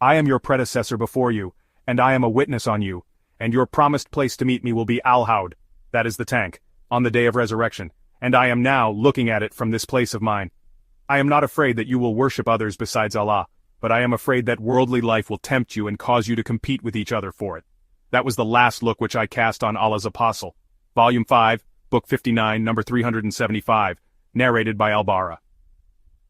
I am your predecessor before you, and I am a witness on you, and your promised place to meet me will be Al-Hawd, that is the tank, on the day of resurrection, and I am now looking at it from this place of mine. I am not afraid that you will worship others besides Allah, but I am afraid that worldly life will tempt you and cause you to compete with each other for it. That was the last look which I cast on Allah's Apostle. Volume 5, Book 59, number 375, narrated by Al-Bara.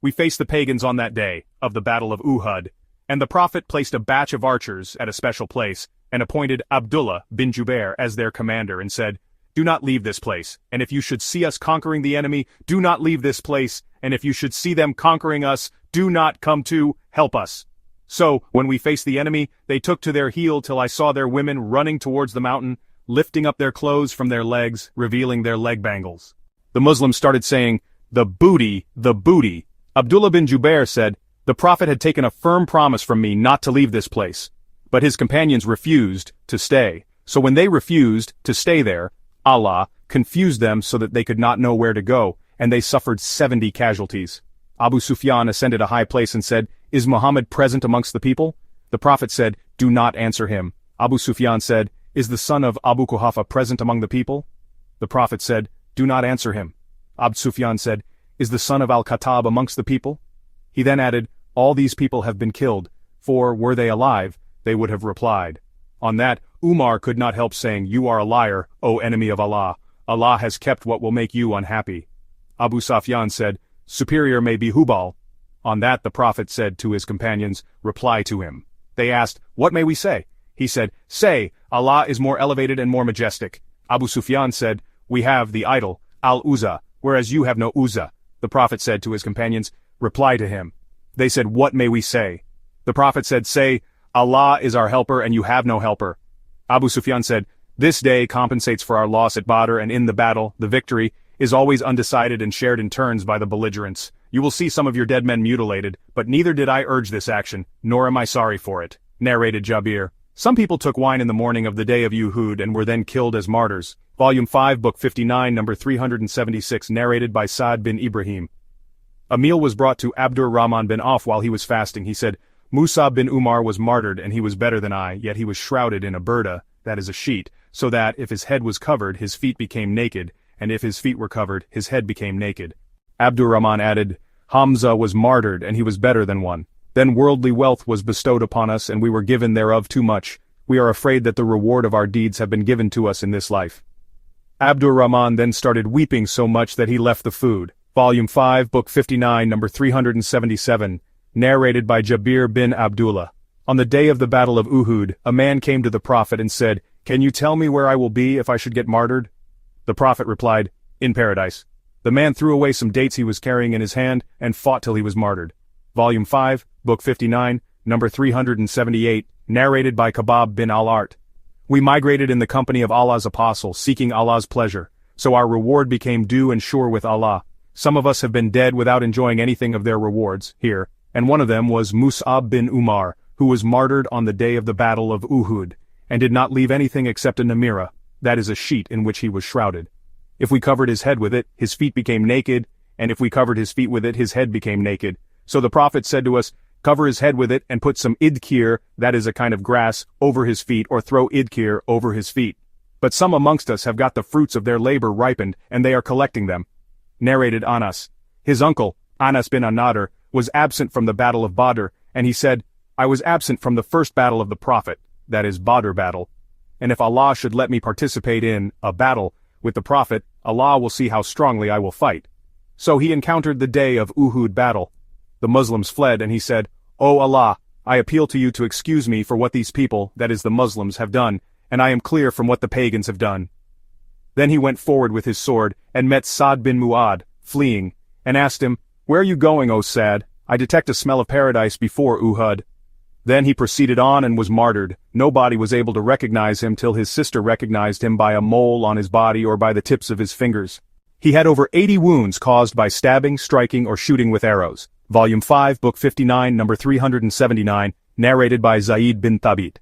We faced the pagans on that day, of the Battle of Uhud, and the Prophet placed a batch of archers at a special place, and appointed Abdullah bin Jubair as their commander and said, "Do not leave this place, and if you should see us conquering the enemy, do not leave this place, and if you should see them conquering us, do not come to help us." So, when we faced the enemy, they took to their heel till I saw their women running towards the mountain, lifting up their clothes from their legs, revealing their leg bangles. The Muslims started saying, "The booty, the booty." Abdullah bin Jubair said, "The Prophet had taken a firm promise from me not to leave this place." But his companions refused to stay. So when they refused to stay there, Allah confused them so that they could not know where to go, and they suffered 70 casualties. Abu Sufyan ascended a high place and said, "Is Muhammad present amongst the people?" The Prophet said, "Do not answer him." Abu Sufyan said, "Is the son of Abu Quhafa present among the people?" The Prophet said, "Do not answer him." Abu Sufyan said, "Is the son of Al-Khattab amongst the people?" He then added, "All these people have been killed, for were they alive, they would have replied." On that, Umar could not help saying, "You are a liar, O enemy of Allah. Allah has kept what will make you unhappy." Abu Sufyan said, "Superior may be Hubal." On that the Prophet said to his companions, "Reply to him." They asked, "What may we say?" He said, "Say, Allah is more elevated and more majestic." Abu Sufyan said, "We have the idol, Al-Uzza, whereas you have no Uzza." The Prophet said to his companions, "Reply to him." They said, "What may we say?" The Prophet said, "Say, Allah is our helper and you have no helper." Abu Sufyan said, "This day compensates for our loss at Badr, and in the battle, the victory is always undecided and shared in turns by the belligerents. You will see some of your dead men mutilated, but neither did I urge this action, nor am I sorry for it." Narrated Jabir. Some people took wine in the morning of the day of Uhud and were then killed as martyrs. Volume 5, Book 59, number 376, narrated by Sa'd bin Ibrahim. A meal was brought to Abdur Rahman bin Auf while he was fasting. He said, "Musa bin Umar was martyred and he was better than I, yet he was shrouded in a burda, that is a sheet, so that if his head was covered, his feet became naked, and if his feet were covered, his head became naked." Abdur Rahman added, "Hamza was martyred and he was better than one. Then worldly wealth was bestowed upon us and we were given thereof too much. We are afraid that the reward of our deeds have been given to us in this life." Abdur Rahman then started weeping so much that he left the food. Volume 5, Book 59, number 377, narrated by Jabir bin Abdullah. On the day of the Battle of Uhud, a man came to the Prophet and said, "Can you tell me where I will be if I should get martyred?" The Prophet replied, "In paradise." The man threw away some dates he was carrying in his hand and fought till he was martyred. Volume 5, Book 59, number 378, narrated by Kabab bin al-Art. We migrated in the company of Allah's Apostle, seeking Allah's pleasure, so our reward became due and sure with Allah. Some of us have been dead without enjoying anything of their rewards, here, and one of them was Mus'ab bin Umar, who was martyred on the day of the Battle of Uhud, and did not leave anything except a namira, that is a sheet in which he was shrouded. If we covered his head with it, his feet became naked, and if we covered his feet with it, his head became naked. So the Prophet said to us, "Cover his head with it and put some idkir, that is a kind of grass, over his feet, or throw idkir over his feet. But some amongst us have got the fruits of their labor ripened, and they are collecting them." Narrated Anas. His uncle, Anas bin an-Nadr, was absent from the Battle of Badr, and he said, "I was absent from the first battle of the Prophet, that is Badr battle. And if Allah should let me participate in a battle with the Prophet, Allah will see how strongly I will fight." So he encountered the day of Uhud battle. The Muslims fled and he said, "O Allah, I appeal to you to excuse me for what these people, that is the Muslims, have done, and I am clear from what the pagans have done." Then he went forward with his sword, and met Sa'd bin Mu'ad, fleeing, and asked him, "Where are you going, O Sa'd? I detect a smell of paradise before Uhud." Then he proceeded on and was martyred. Nobody was able to recognize him till his sister recognized him by a mole on his body or by the tips of his fingers. He had over 80 wounds caused by stabbing, striking, or shooting with arrows. Volume 5, Book 59, number 379, narrated by Zayd bin Thabit.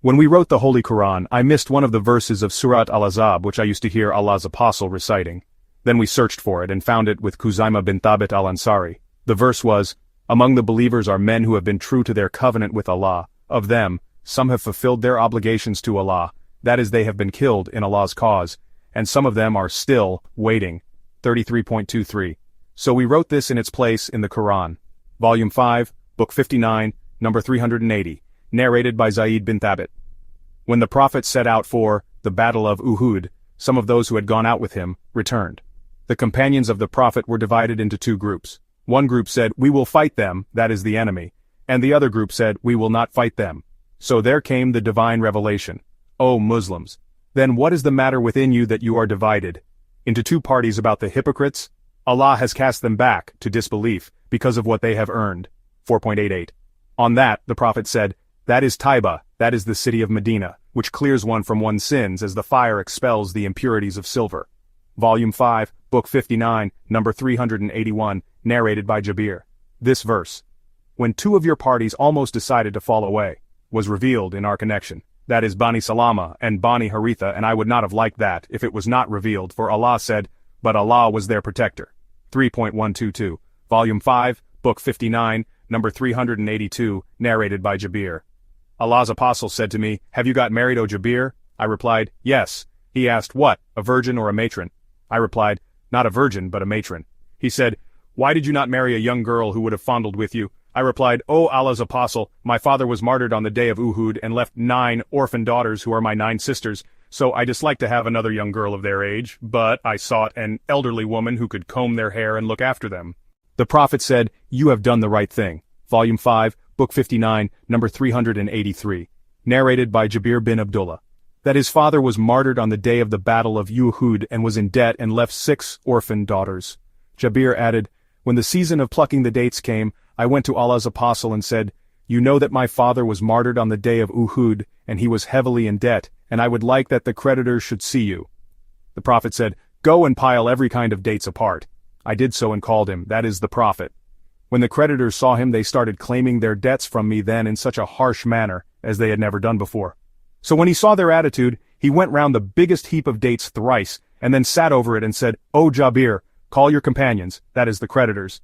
When we wrote the Holy Quran, I missed one of the verses of Surat al-Ahzab which I used to hear Allah's Apostle reciting. Then we searched for it and found it with Khuzaimah bin Thabit al-Ansari. The verse was, Among the believers are men who have been true to their covenant with Allah. Of them, some have fulfilled their obligations to Allah, that is, they have been killed in Allah's cause, and some of them are still waiting. 33.23. So we wrote this in its place in the Quran. Volume 5, Book 59, number 380, narrated by Zayd bin Thabit. When the Prophet set out for the Battle of Uhud, some of those who had gone out with him returned. The companions of the Prophet were divided into two groups. One group said, "We will fight them, that is the enemy," and the other group said, "We will not fight them." So there came the divine revelation. O Muslims, then what is the matter within you that you are divided into two parties about the hypocrites? Allah has cast them back to disbelief because of what they have earned. 4.88. On that, the Prophet said, "That is Taiba, that is the city of Medina, which clears one from one's sins as the fire expels the impurities of silver." Volume 5, Book 59, number 381, narrated by Jabir. This verse, "When two of your parties almost decided to fall away," was revealed in our connection. That is Bani Salama and Bani Haritha, and I would not have liked that if it was not revealed, for Allah said, "But Allah was their protector." 3.122, Volume 5, Book 59, number 382, narrated by Jabir. Allah's apostle said to me, "Have you got married, O Jabir?" I replied, "Yes." He asked, "What, a virgin or a matron?" I replied, "Not a virgin, but a matron." He said, "Why did you not marry a young girl who would have fondled with you?" I replied, "O Allah's apostle, my father was martyred on the day of Uhud and left 9 orphan daughters who are my 9 sisters, so I dislike to have another young girl of their age, but I sought an elderly woman who could comb their hair and look after them." The Prophet said, "You have done the right thing." Volume 5, Book 59, number 383, narrated by Jabir bin Abdullah. That his father was martyred on the day of the Battle of Uhud and was in debt and left 6 orphan daughters. Jabir added, "When the season of plucking the dates came, I went to Allah's apostle and said, 'You know that my father was martyred on the day of Uhud, and he was heavily in debt, and I would like that the creditors should see you.' The Prophet said, 'Go and pile every kind of dates apart.' I did so and called him, that is the Prophet. When the creditors saw him, they started claiming their debts from me then in such a harsh manner, as they had never done before. So when he saw their attitude, he went round the biggest heap of dates thrice, and then sat over it and said, 'O Jabir, call your companions, that is the creditors.'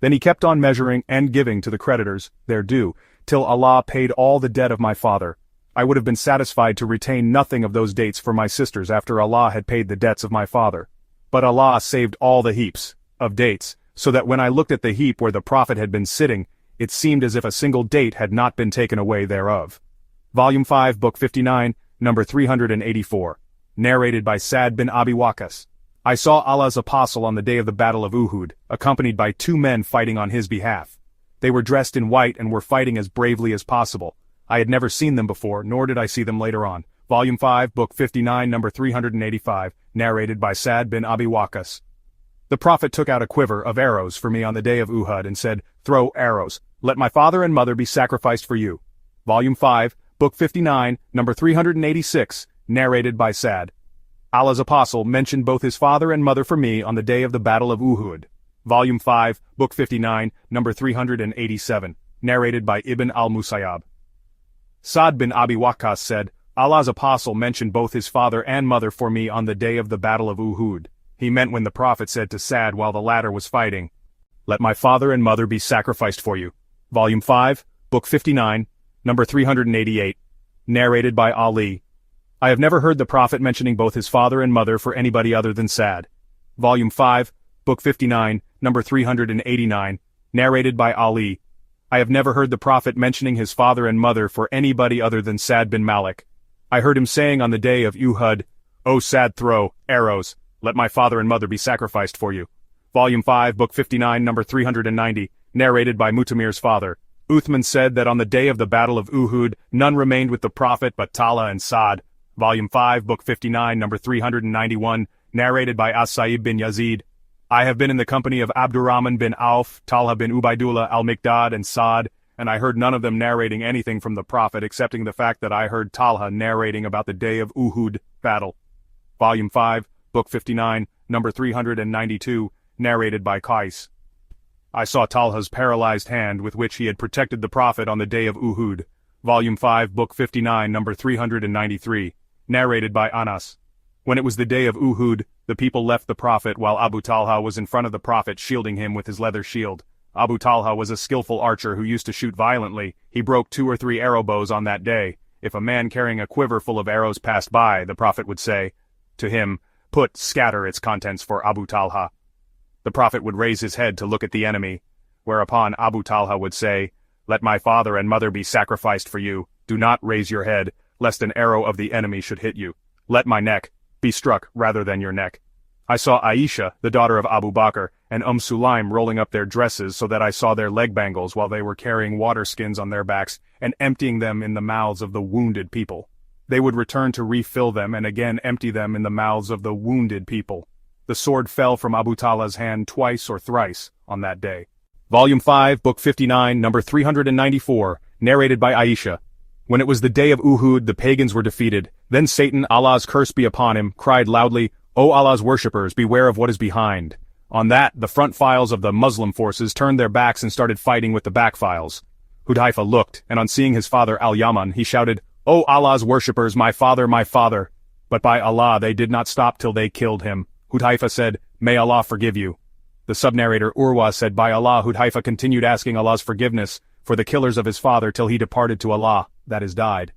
Then he kept on measuring and giving to the creditors their due, till Allah paid all the debt of my father. I would have been satisfied to retain nothing of those dates for my sisters after Allah had paid the debts of my father. But Allah saved all the heaps of dates, so that when I looked at the heap where the Prophet had been sitting, it seemed as if a single date had not been taken away thereof." Volume 5, Book 59, number 384, narrated by Sa'd bin Abi Waqqas. I saw Allah's apostle on the day of the Battle of Uhud, accompanied by 2 men fighting on his behalf. They were dressed in white and were fighting as bravely as possible. I had never seen them before, nor did I see them later on. Volume 5, Book 59, number 385, narrated by Sa'd bin Abi Waqqas. The Prophet took out a quiver of arrows for me on the day of Uhud and said, "Throw arrows. Let my father and mother be sacrificed for you." Volume 5, Book 59, number 386, narrated by Sa'd. Allah's apostle mentioned both his father and mother for me on the day of the Battle of Uhud. Volume 5, Book 59, number 387, narrated by Ibn al-Musayyab. Sa'd bin Abi Waqqas said, Allah's apostle mentioned both his father and mother for me on the day of the Battle of Uhud. He meant when the Prophet said to Sa'd while the latter was fighting, "Let my father and mother be sacrificed for you." Volume 5, Book 59, number 388, narrated by Ali. I have never heard the Prophet mentioning both his father and mother for anybody other than Sa'd. Volume 5, Book 59, number 389, narrated by Ali. I have never heard the Prophet mentioning his father and mother for anybody other than Sa'd bin Malik. I heard him saying on the day of Uhud, "O Sa'd, throw arrows. Let my father and mother be sacrificed for you." Volume 5, Book 59, number 390, narrated by Mutamir's father. Uthman said that on the day of the Battle of Uhud, none remained with the Prophet but Talha and Sa'd. Volume 5, Book 59, number 391, narrated by As-Sa'ib bin Yazid. I have been in the company of Abdurrahman bin Auf, Talha bin Ubaidullah al-Miqdad and Sa'd, and I heard none of them narrating anything from the Prophet excepting the fact that I heard Talha narrating about the day of Uhud battle. Volume 5, Book 59, number 392, narrated by Qais. I saw Talha's paralyzed hand with which he had protected the Prophet on the day of Uhud. Volume 5, Book 59, number 393, narrated by Anas. When it was the day of Uhud, the people left the Prophet while Abu Talha was in front of the Prophet shielding him with his leather shield. Abu Talha was a skillful archer who used to shoot violently. He broke 2 or 3 arrow bows on that day. If a man carrying a quiver full of arrows passed by, the Prophet would say to him, scatter its contents for Abu Talha. The Prophet would raise his head to look at the enemy, whereupon Abu Talha would say, let my father and mother be sacrificed for you. Do not raise your head, lest an arrow of the enemy should hit you. Let my neck be struck rather than your neck. I saw Aisha, the daughter of Abu Bakr, and Sulaim rolling up their dresses so that I saw their leg bangles while they were carrying water skins on their backs and emptying them in the mouths of the wounded people. They would return to refill them and again empty them in the mouths of the wounded people. The sword fell from Abu Talha's hand twice or thrice on that day. Volume 5, Book 59, number 394, narrated by Aisha. When it was the day of Uhud, the pagans were defeated. Then Satan, Allah's curse be upon him, cried loudly, O Allah's worshippers, beware of what is behind. On that, the front files of the Muslim forces turned their backs and started fighting with the back files. Hudhaifa looked, and on seeing his father Al-Yaman, he shouted, O Allah's worshippers, my father, my father. But by Allah, they did not stop till they killed him. Hudhaifa said, May Allah forgive you. The sub-narrator Urwa said, By Allah, Hudhaifa continued asking Allah's forgiveness for the killers of his father till he departed to Allah, that is died.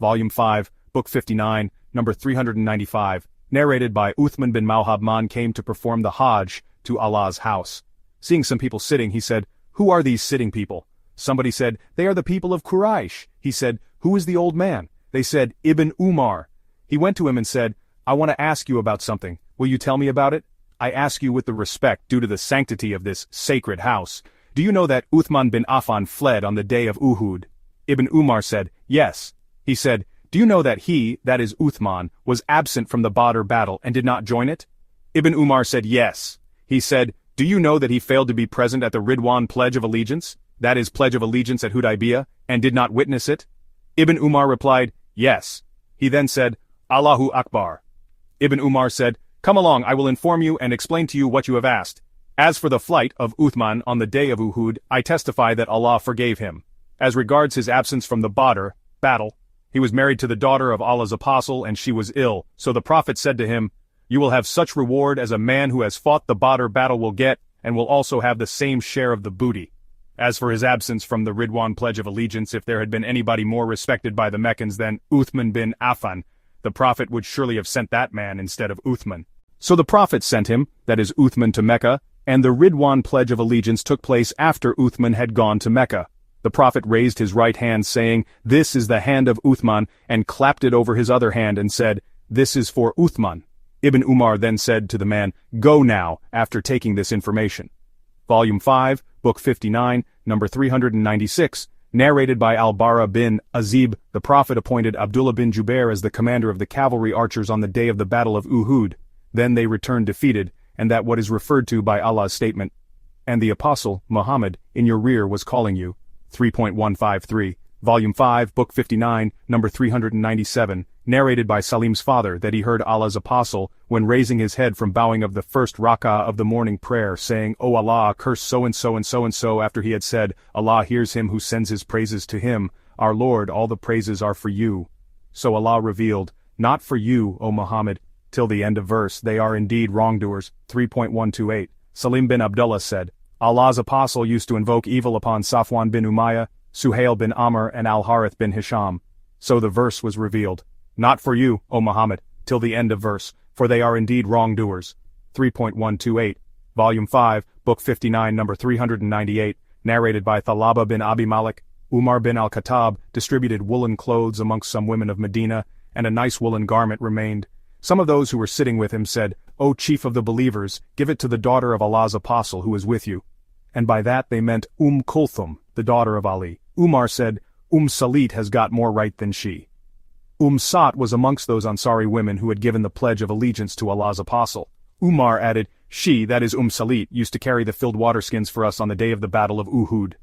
Volume 5, Book 59, number 395, narrated by Uthman bin Mawhabman came to perform the Hajj to Allah's house. Seeing some people sitting, he said, Who are these sitting people? Somebody said, They are the people of Quraysh. He said, Who is the old man? They said, Ibn Umar. He went to him and said, I want to ask you about something. Will you tell me about it? I ask you with the respect due to the sanctity of this sacred house. Do you know that Uthman bin Affan fled on the day of Uhud? Ibn Umar said, Yes. He said, Do you know that he, that is Uthman, was absent from the Badr battle and did not join it? Ibn Umar said, Yes. He said, Do you know that he failed to be present at the Ridwan Pledge of Allegiance, that is Pledge of Allegiance at Hudaybiyah, and did not witness it? Ibn Umar replied, Yes. He then said, Allahu Akbar. Ibn Umar said, Come along, I will inform you and explain to you what you have asked. As for the flight of Uthman on the day of Uhud, I testify that Allah forgave him. As regards his absence from the Badr battle, he was married to the daughter of Allah's apostle and she was ill, so the Prophet said to him, You will have such reward as a man who has fought the Badr battle will get, and will also have the same share of the booty. As for his absence from the Ridwan Pledge of Allegiance, if there had been anybody more respected by the Meccans than Uthman bin Affan, the Prophet would surely have sent that man instead of Uthman. So the Prophet sent him, that is Uthman, to Mecca, and the Ridwan Pledge of Allegiance took place after Uthman had gone to Mecca. The Prophet raised his right hand, saying, This is the hand of Uthman, and clapped it over his other hand and said, This is for Uthman. Ibn Umar then said to the man, Go now, after taking this information. Volume 5, Book 59, number 396, narrated by Al-Bara bin Azib. The Prophet appointed Abdullah bin Jubair as the commander of the cavalry archers on the day of the Battle of Uhud. Then they returned defeated, and that what is referred to by Allah's statement, And the Apostle, Muhammad, in your rear was calling you. 3.153, Volume 5, Book 59, number 397, narrated by Salim's father that he heard Allah's Apostle, when raising his head from bowing of the first rak'ah of the morning prayer, saying, O Allah, curse so-and-so and so-and-so, after he had said, Allah hears him who sends his praises to him, Our Lord, all the praises are for you. So Allah revealed, Not for you, O Muhammad, till the end of verse, they are indeed wrongdoers. 3.128, Salim bin Abdullah said, Allah's Apostle used to invoke evil upon Safwan bin Umayyah, Suhail bin Amr and Al-Harith bin Hisham. So the verse was revealed, Not for you, O Muhammad, till the end of verse, for they are indeed wrongdoers. 3.128, Volume 5, Book 59, number 398, narrated by Thalaba bin Abi Malik. Umar bin al-Khattab distributed woolen clothes amongst some women of Medina, and a nice woolen garment remained. Some of those who were sitting with him said, O chief of the believers, give it to the daughter of Allah's apostle who is with you. And by that they meant Kulthum, the daughter of Ali. Umar said, Salit has got more right than she. Sat was amongst those Ansari women who had given the pledge of allegiance to Allah's apostle. Umar added, She, that is Salit, used to carry the filled water skins for us on the day of the Battle of Uhud.